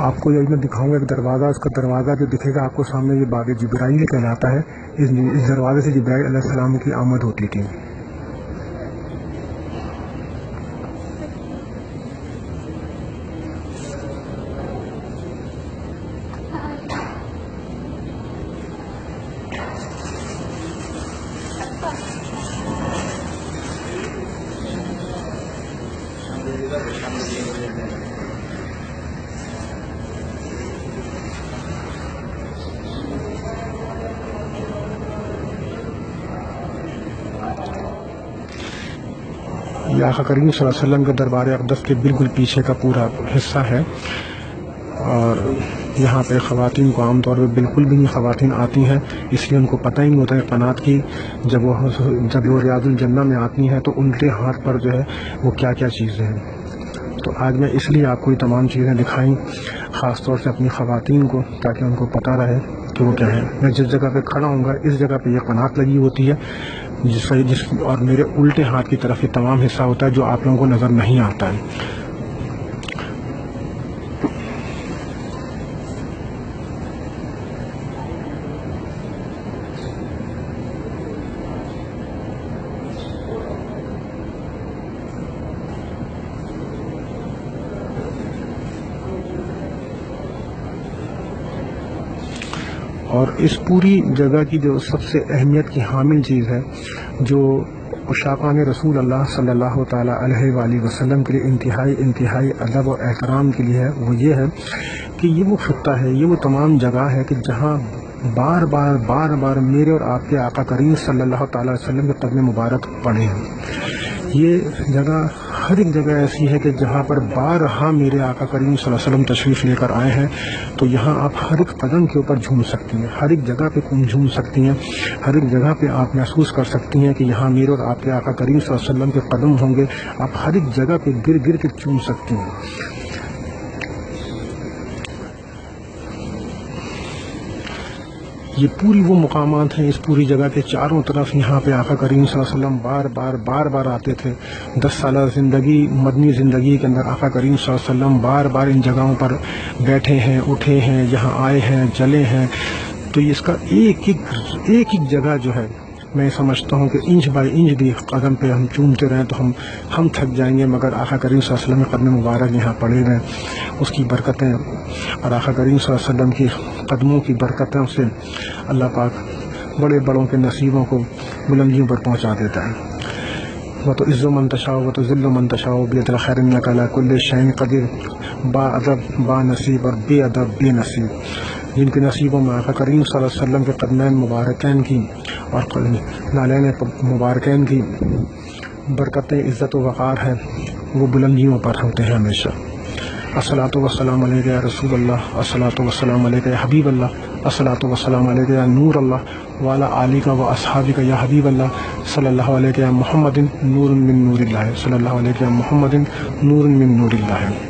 آپ کو یہ میں دکھاؤں گا ایک دروازہ، اس کا دروازہ جو دکھے گا آپ کو سامنے، یہ باغ جبرائیل کہلاتا ہے۔ اس دروازے سے جبرائیل علیہ السلام کی آمد ہوتی تھی۔ یہ آقا کریم صلی اللہ علیہ وسلم کے دربار اقدس کے بالکل پیچھے کا پورا حصہ ہے، اور یہاں پہ خواتین کو عام طور پہ بالکل بھی نہیں خواتین آتی ہیں، اس لیے ان کو پتہ ہی نہیں ہوتا ہے قنات کی۔ جب وہ ریاض الجنہ میں آتی ہیں تو ان کے ہاتھ پر جو ہے وہ کیا کیا چیزیں ہیں۔ تو آج میں اس لیے آپ کو یہ تمام چیزیں دکھائیں، خاص طور سے اپنی خواتین کو، تاکہ ان کو پتہ رہے کہ وہ کیا ہے۔ میں جس جگہ پہ کھڑا ہوں گا اس جگہ پہ یہ قنات لگی ہوتی ہے، اور میرے الٹے ہاتھ کی طرف یہ تمام حصہ ہوتا ہے جو آپ لوگوں کو نظر نہیں آتا ہے۔ اور اس پوری جگہ کی جو سب سے اہمیت کی حامل چیز ہے، جو عشاقان رسول اللہ صلی اللہ تعالیٰ علیہ وآلہ وسلم کے لیے انتہائی ادب و احترام کے لیے ہے، وہ یہ ہے کہ یہ وہ خطہ ہے، یہ وہ تمام جگہ ہے کہ جہاں بار بار میرے اور آپ کے آقا کریم صلی اللہ تعالیٰ علیہ وسلم کے قدم مبارک پڑے ہیں۔ یہ جگہ ہر ایک جگہ ایسی ہے کہ جہاں پر بارہا میرے آقا کریم صلی اللہ علیہ وسلم تشریف لے کر آئے ہیں، تو یہاں آپ ہر ایک قدم کے اوپر جھوم سکتی ہیں، ہر ایک جگہ پہ جھوم سکتی ہیں، ہر ایک جگہ پہ آپ محسوس کر سکتی ہیں کہ یہاں میرے اور آپ کے آقا کریم صلی اللہ علیہ وسلم کے قدم ہوں گے۔ آپ ہر ایک جگہ پہ گر کے چوم سکتی ہیں۔ یہ پوری وہ مقامات ہیں، اس پوری جگہ کے چاروں طرف یہاں پہ آقا کریم صلی اللہ علیہ وسلم بار بار آتے تھے۔ 10 سالہ زندگی، مدنی زندگی کے اندر آقا کریم صلی اللہ علیہ وسلم بار ان جگہوں پر بیٹھے ہیں، اٹھے ہیں، یہاں آئے ہیں، چلے ہیں۔ تو اس کا ایک ایک جگہ جو ہے، میں سمجھتا ہوں کہ انچ بائی انچ بھی قدم پہ ہم چومتے رہیں تو ہم تھک جائیں گے، مگر آقا کریم صلی اللہ علیہ وسلم کے قدم مبارک یہاں پڑے ہوئے، اس کی برکتیں اور آقا کریم صلی اللہ علیہ وسلم کی قدموں کی برکتوں سے اللہ پاک بڑے بڑوں کے نصیبوں کو بلندیوں پر پہنچا دیتا ہے۔ وَتُعِزُّ مَن تَشَاءُ وَتُذِلُّ مَن تَشَاءُ بِيَدِكَ الْخَيْرُ إِنَّكَ عَلَىٰ كُلِّ شَيْءٍ قَدِيرٌ۔ با ادب، با نصیب اور بے ادب بے نصیب، جن کے نصیبوں میں آقا کریم صلی اللہ علیہ وسلم کے قدمین مبارکین کی اور نالین مبارکین کی برکتیں، عزت و وقار ہے، وہ بلندیوں پر ہوتے ہیں ہمیشہ۔ الصلاۃ والسلام علیک یا رسول اللہ، الصلاۃ والسلام علیک یا حبیب اللہ، الصلاۃ والسلام علیک یا نور اللہ، وعلی آلک و اصحابک یا حبیب اللہ، صلی اللہ علیہ یا محمد نور من نور اللہ، صلی اللہ علیہ یا محمد نور من نور اللہ۔